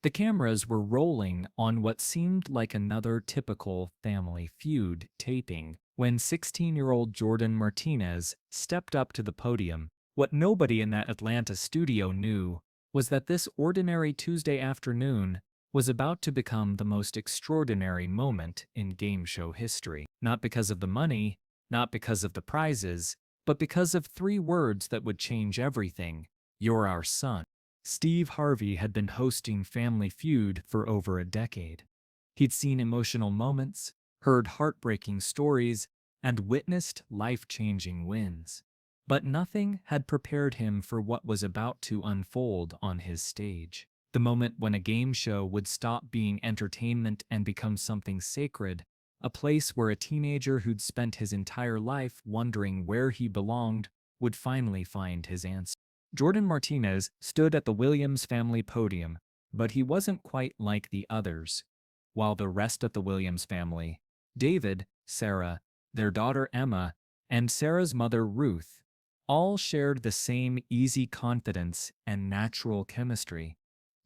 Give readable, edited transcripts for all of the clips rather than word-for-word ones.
The cameras were rolling on what seemed like another typical Family Feud taping when 16-year-old Jordan Martinez stepped up to the podium. What nobody in that Atlanta studio knew was that this ordinary Tuesday afternoon was about to become the most extraordinary moment in game show history. Not because of the money, not because of the prizes, but because of three words that would change everything. You're our son. Steve Harvey had been hosting Family Feud for over a decade. He'd seen emotional moments, heard heartbreaking stories, and witnessed life-changing wins. But nothing had prepared him for what was about to unfold on his stage. The moment when a game show would stop being entertainment and become something sacred, a place where a teenager who'd spent his entire life wondering where he belonged would finally find his answer. Jordan Martinez stood at the Williams family podium, but he wasn't quite like the others. While the rest of the Williams family, David, Sarah, their daughter Emma, and Sarah's mother Ruth, all shared the same easy confidence and natural chemistry,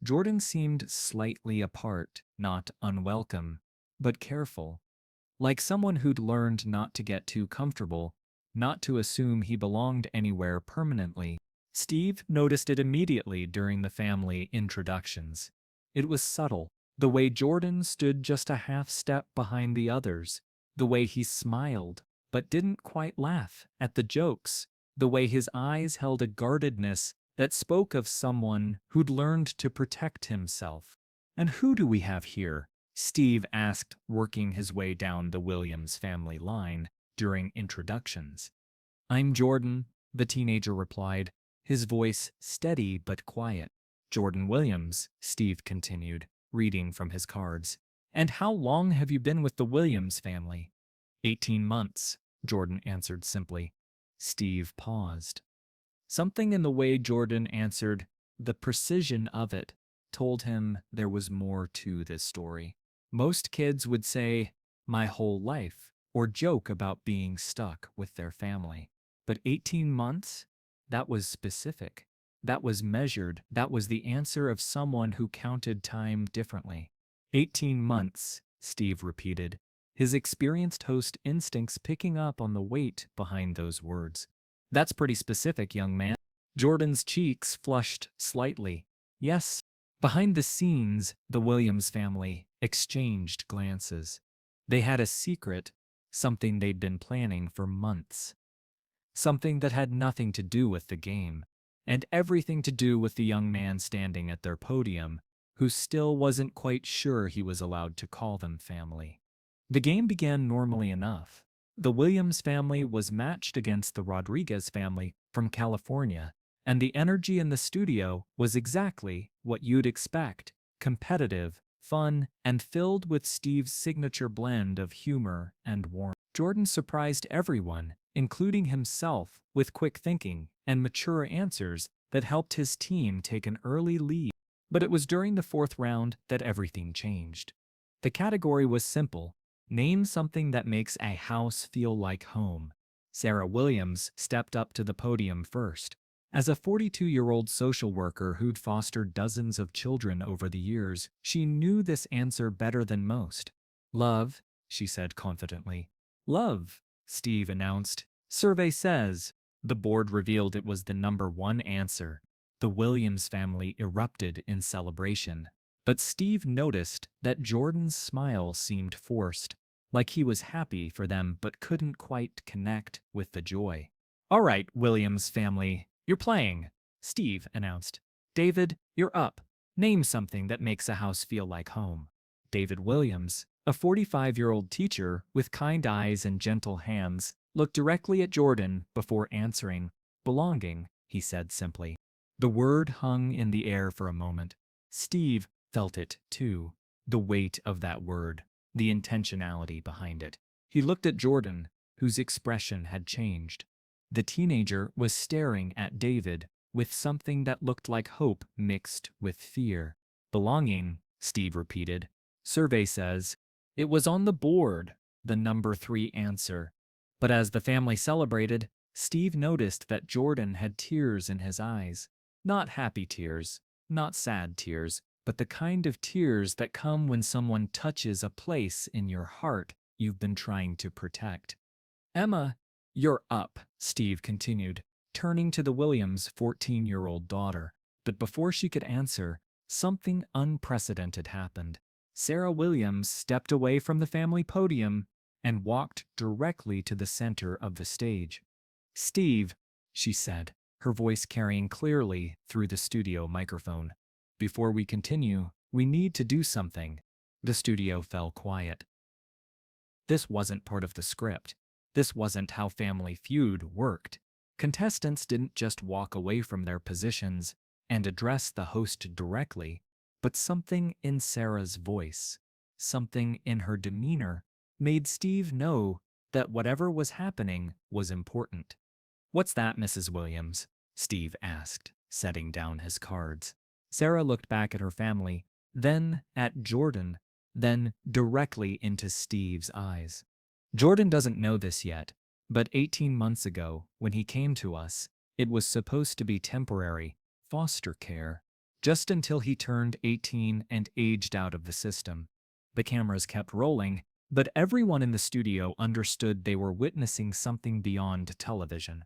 Jordan seemed slightly apart, not unwelcome, but careful. Like someone who'd learned not to get too comfortable, not to assume he belonged anywhere permanently. Steve noticed it immediately during the family introductions. It was subtle, the way Jordan stood just a half step behind the others, the way he smiled but didn't quite laugh at the jokes, the way his eyes held a guardedness that spoke of someone who'd learned to protect himself. "And who do we have here?" Steve asked, working his way down the Williams family line during introductions. "I'm Jordan," the teenager replied, his voice steady but quiet. "Jordan Williams," Steve continued, reading from his cards. "And how long have you been with the Williams family?" 18 months, Jordan answered simply. Steve paused. Something in the way Jordan answered, the precision of it, told him there was more to this story. Most kids would say, "my whole life," or joke about being stuck with their family. But 18 months? That was specific. That was measured. That was the answer of someone who counted time differently. 18 months, Steve repeated, his experienced host instincts picking up on the weight behind those words. "That's pretty specific, young man." Jordan's cheeks flushed slightly. Yes. Behind the scenes, the Williams family exchanged glances. They had a secret, something they'd been planning for months. Something that had nothing to do with the game, and everything to do with the young man standing at their podium, who still wasn't quite sure he was allowed to call them family. The game began normally enough. The Williams family was matched against the Rodriguez family from California, and the energy in the studio was exactly what you'd expect: competitive, fun, and filled with Steve's signature blend of humor and warmth. Jordan surprised everyone, including himself, with quick thinking and mature answers that helped his team take an early lead. But it was during the fourth round that everything changed. The category was simple: name something that makes a house feel like home. Sarah Williams stepped up to the podium first. As a 42-year-old social worker who'd fostered dozens of children over the years, she knew this answer better than most. "Love," she said confidently. "Love," Steve announced. "Survey says." The board revealed it was the number one answer. The Williams family erupted in celebration. But Steve noticed that Jordan's smile seemed forced, like he was happy for them but couldn't quite connect with the joy. "All right, Williams family, you're playing," Steve announced. "David, you're up. Name something that makes a house feel like home." David Williams, a 45-year-old teacher with kind eyes and gentle hands, looked directly at Jordan before answering. "Belonging," he said simply. The word hung in the air for a moment. Steve felt it, too. The weight of that word, the intentionality behind it. He looked at Jordan, whose expression had changed. The teenager was staring at David with something that looked like hope mixed with fear. "Belonging," Steve repeated. "Survey says." It was on the board, the number 3 answer. But as the family celebrated, Steve noticed that Jordan had tears in his eyes. Not happy tears, not sad tears, but the kind of tears that come when someone touches a place in your heart you've been trying to protect. Emma, you're up, Steve continued, turning to the Williams' 14-year-old daughter. But before she could answer, something unprecedented happened. Sarah Williams stepped away from the family podium and walked directly to the center of the stage. Steve, she said, her voice carrying clearly through the studio microphone. Before we continue, we need to do something. The studio fell quiet. This wasn't part of the script. This wasn't how Family Feud worked. Contestants didn't just walk away from their positions and address the host directly, but something in Sarah's voice, something in her demeanor, made Steve know that whatever was happening was important. "What's that, Mrs. Williams?" Steve asked, setting down his cards. Sarah looked back at her family, then at Jordan, then directly into Steve's eyes. "Jordan doesn't know this yet, but 18 months ago, when he came to us, it was supposed to be temporary, foster care, just until he turned 18 and aged out of the system." The cameras kept rolling, but everyone in the studio understood they were witnessing something beyond television.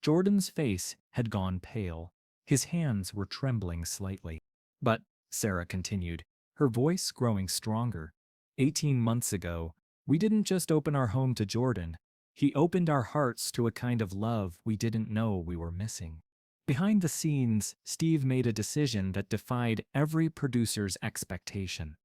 Jordan's face had gone pale. His hands were trembling slightly. "But," Sarah continued, her voice growing stronger, 18 months ago, we didn't just open our home to Jordan. He opened our hearts to a kind of love we didn't know we were missing." Behind the scenes, Steve made a decision that defied every producer's expectation.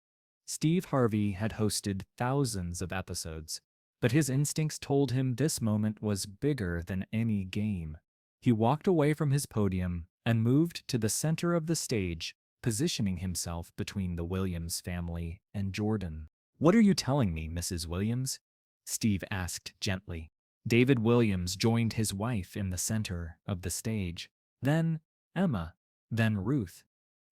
Steve Harvey had hosted thousands of episodes, but his instincts told him this moment was bigger than any game. He walked away from his podium and moved to the center of the stage, positioning himself between the Williams family and Jordan. "What are you telling me, Mrs. Williams?" Steve asked gently. David Williams joined his wife in the center of the stage, then Emma, then Ruth.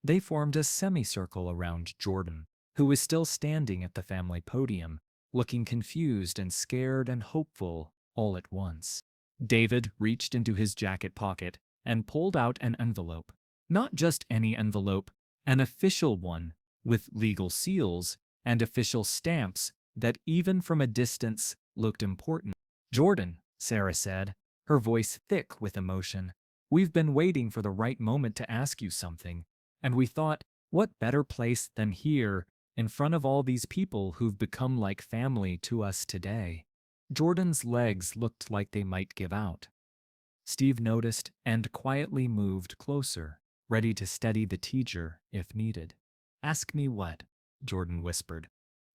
They formed a semicircle around Jordan, who was still standing at the family podium, looking confused and scared and hopeful all at once. David reached into his jacket pocket and pulled out an envelope. Not just any envelope, an official one, with legal seals and official stamps that even from a distance looked important. "Jordan," Sarah said, her voice thick with emotion, "we've been waiting for the right moment to ask you something, and we thought, what better place than here, in front of all these people who've become like family to us today." Jordan's legs looked like they might give out. Steve noticed and quietly moved closer, ready to steady the teacher if needed. "Ask me what?" Jordan whispered.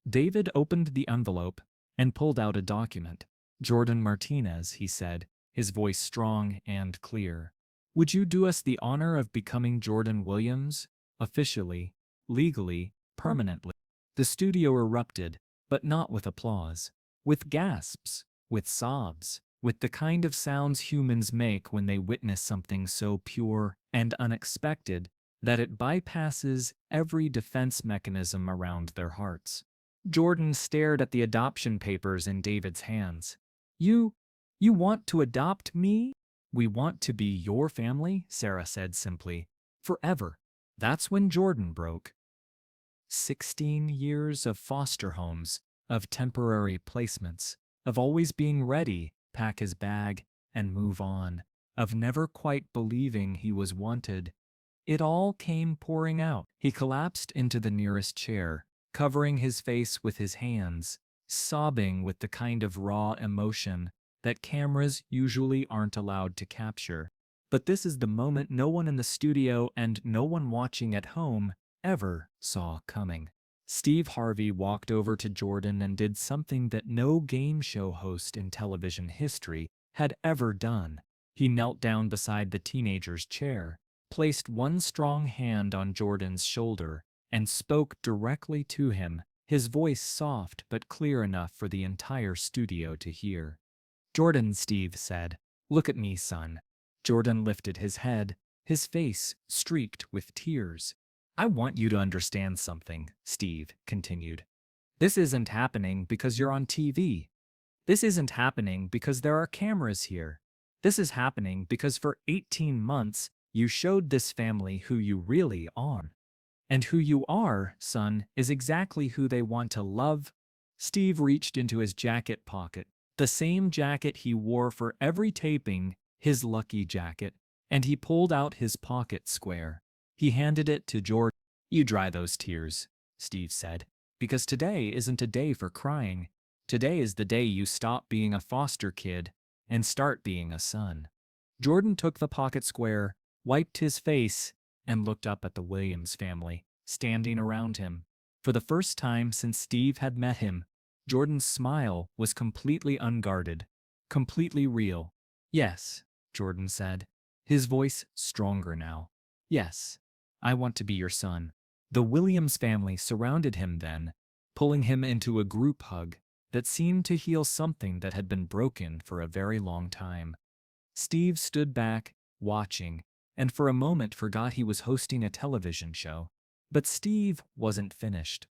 David opened the envelope and pulled out a document. "Jordan Martinez," he said, his voice strong and clear. "Would you do us the honor of becoming Jordan Williams? Officially, legally, permanently." The studio erupted, but not with applause. With gasps, with sobs, with the kind of sounds humans make when they witness something so pure and unexpected that it bypasses every defense mechanism around their hearts. Jordan stared at the adoption papers in David's hands. You want to adopt me?" "We want to be your family," Sarah said simply. "Forever." That's when Jordan broke. 16 years of foster homes, of temporary placements, of always being ready, pack his bag, and move on, of never quite believing he was wanted. It all came pouring out. He collapsed into the nearest chair, covering his face with his hands, sobbing with the kind of raw emotion that cameras usually aren't allowed to capture. But this is the moment no one in the studio and no one watching at home ever saw coming. Steve Harvey walked over to Jordan and did something that no game show host in television history had ever done. He knelt down beside the teenager's chair, placed one strong hand on Jordan's shoulder, and spoke directly to him, his voice soft but clear enough for the entire studio to hear. "Jordan," Steve said, "look at me, son." Jordan lifted his head, his face streaked with tears. "I want you to understand something," Steve continued. "This isn't happening because you're on TV. This isn't happening because there are cameras here. This is happening because for 18 months you showed this family who you really are. And who you are, son, is exactly who they want to love. Steve reached into his jacket pocket, the same jacket he wore for every taping, his lucky jacket, and he pulled out his pocket square. He handed it to Jordan. You dry those tears, Steve said, because today isn't a day for crying. Today is the day you stop being a foster kid and start being a son. Jordan took the pocket square, wiped his face, and looked up at the Williams family, standing around him. For the first time since Steve had met him, Jordan's smile was completely unguarded, completely real. Yes, Jordan said, his voice stronger now. Yes, I want to be your son. The Williams family surrounded him then, pulling him into a group hug that seemed to heal something that had been broken for a very long time. Steve stood back, watching, and for a moment forgot he was hosting a television show. But Steve wasn't finished.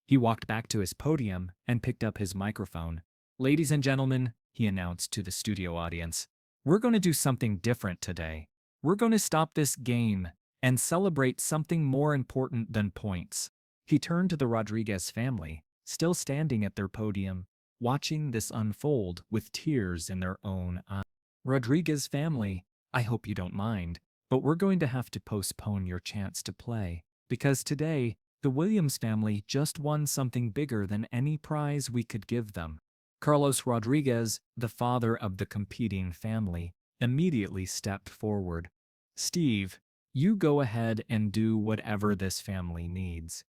He walked back to his podium and picked up his microphone. Ladies and gentlemen, he announced to the studio audience, we're going to do something different today. We're going to stop this game and celebrate something more important than points. He turned to the Rodriguez family, still standing at their podium, watching this unfold with tears in their own eyes. Rodriguez family, I hope you don't mind, but we're going to have to postpone your chance to play, because today, the Williams family just won something bigger than any prize we could give them. Carlos Rodriguez, the father of the competing family, immediately stepped forward. Steve, you go ahead and do whatever this family needs.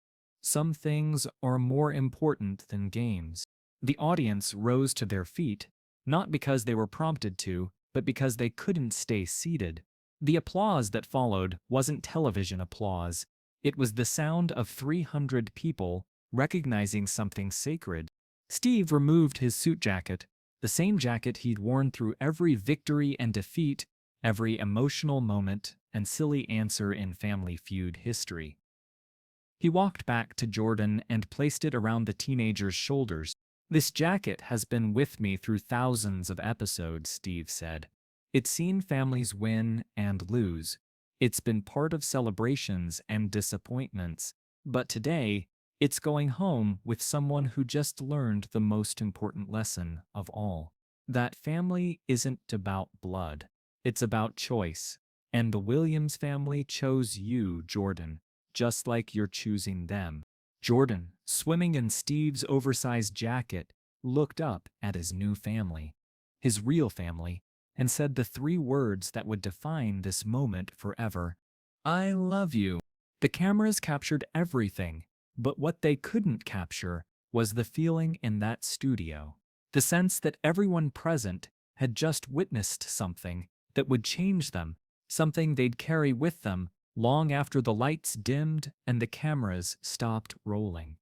Some things are more important than games. The audience rose to their feet, not because they were prompted to, but because they couldn't stay seated. The applause that followed wasn't television applause. It was the sound of 300 people recognizing something sacred. Steve removed his suit jacket, the same jacket he'd worn through every victory and defeat, every emotional moment and silly answer in Family Feud history. He walked back to Jordan and placed it around the teenager's shoulders. This jacket has been with me through thousands of episodes, Steve said. It's seen families win and lose. It's been part of celebrations and disappointments. But today, it's going home with someone who just learned the most important lesson of all. That family isn't about blood. It's about choice. And the Williams family chose you, Jordan, just like you're choosing them. Jordan, swimming in Steve's oversized jacket, looked up at his new family, his real family, and said the 3 words that would define this moment forever. I love you. The cameras captured everything, but what they couldn't capture was the feeling in that studio. The sense that everyone present had just witnessed something that would change them, something they'd carry with them long after the lights dimmed and the cameras stopped rolling.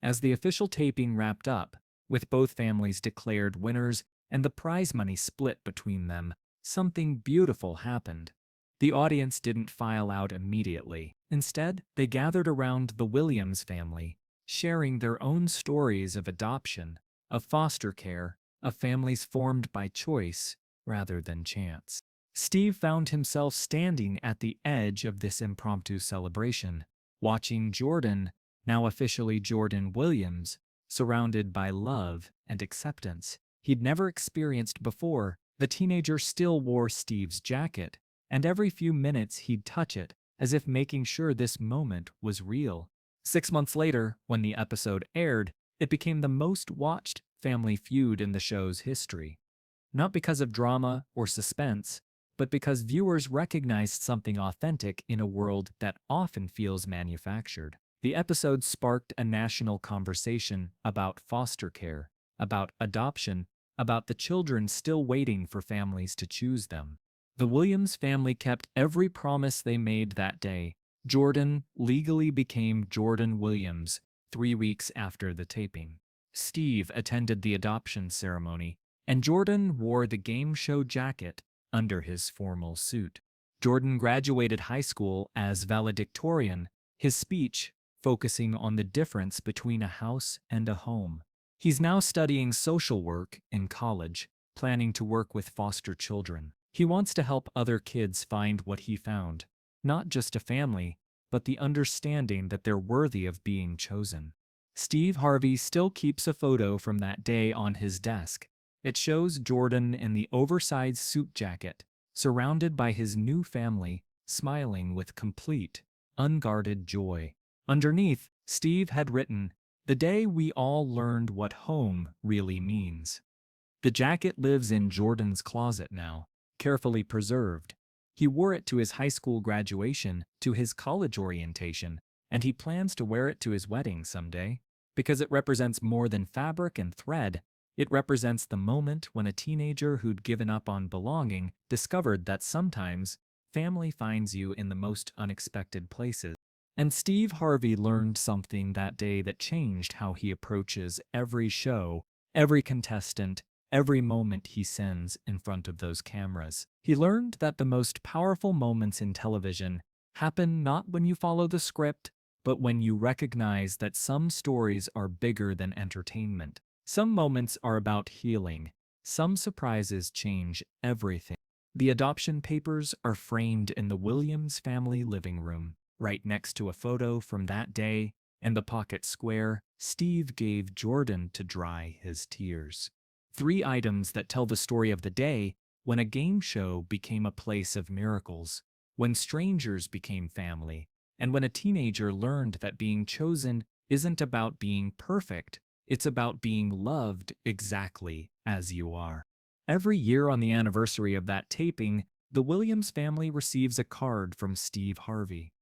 As the official taping wrapped up, with both families declared winners and the prize money split between them, something beautiful happened. The audience didn't file out immediately. Instead, they gathered around the Williams family, sharing their own stories of adoption, of foster care, of families formed by choice rather than chance. Steve found himself standing at the edge of this impromptu celebration, watching Jordan, now officially Jordan Williams, surrounded by love and acceptance he'd never experienced before. The teenager still wore Steve's jacket, and every few minutes he'd touch it, as if making sure this moment was real. 6 months later, when the episode aired, it became the most watched Family Feud in the show's history. Not because of drama or suspense, but because viewers recognized something authentic in a world that often feels manufactured. The episode sparked a national conversation about foster care, about adoption, about the children still waiting for families to choose them. The Williams family kept every promise they made that day. Jordan legally became Jordan Williams 3 weeks after the taping. Steve attended the adoption ceremony, and Jordan wore the game show jacket under his formal suit. Jordan graduated high school as valedictorian, his speech focusing on the difference between a house and a home. He's now studying social work in college, planning to work with foster children. He wants to help other kids find what he found, not just a family, but the understanding that they're worthy of being chosen. Steve Harvey still keeps a photo from that day on his desk. It shows Jordan in the oversized suit jacket, surrounded by his new family, smiling with complete, unguarded joy. Underneath, Steve had written, "The day we all learned what home really means." The jacket lives in Jordan's closet now, carefully preserved. He wore it to his high school graduation, to his college orientation, and he plans to wear it to his wedding someday. Because it represents more than fabric and thread, it represents the moment when a teenager who'd given up on belonging discovered that sometimes family finds you in the most unexpected places. And Steve Harvey learned something that day that changed how he approaches every show, every contestant, every moment he sends in front of those cameras. He learned that the most powerful moments in television happen not when you follow the script, but when you recognize that some stories are bigger than entertainment. Some moments are about healing. Some surprises change everything. The adoption papers are framed in the Williams family living room, right next to a photo from that day, and the pocket square Steve gave Jordan to dry his tears. 3 items that tell the story of the day when a game show became a place of miracles, when strangers became family, and when a teenager learned that being chosen isn't about being perfect, it's about being loved exactly as you are. Every year on the anniversary of that taping, the Williams family receives a card from Steve Harvey.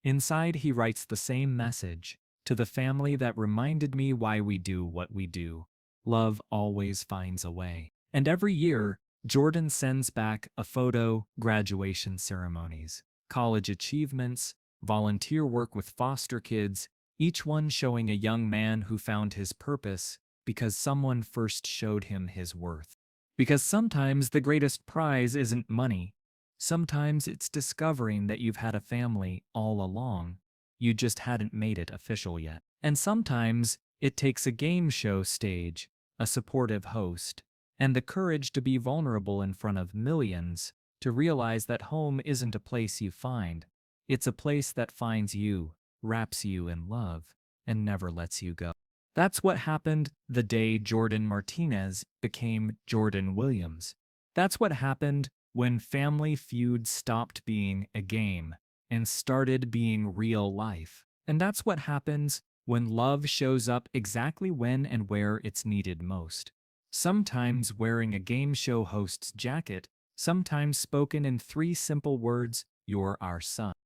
Inside, he writes the same message: "To the family that reminded me why we do what we do. Love always finds a way." And every year, Jordan sends back a photo, graduation ceremonies, college achievements, volunteer work with foster kids, each one showing a young man who found his purpose because someone first showed him his worth. Because sometimes the greatest prize isn't money. Sometimes it's discovering that you've had a family all along. You just hadn't made it official yet. And sometimes it takes a game show stage, a supportive host, and the courage to be vulnerable in front of millions, to realize that home isn't a place you find. It's a place that finds you, wraps you in love, and never lets you go. That's what happened the day Jordan Martinez became Jordan Williams. That's what happened when Family Feud stopped being a game and started being real life. And that's what happens when love shows up exactly when and where it's needed most. Sometimes wearing a game show host's jacket, sometimes spoken in 3 simple words: "You're our son."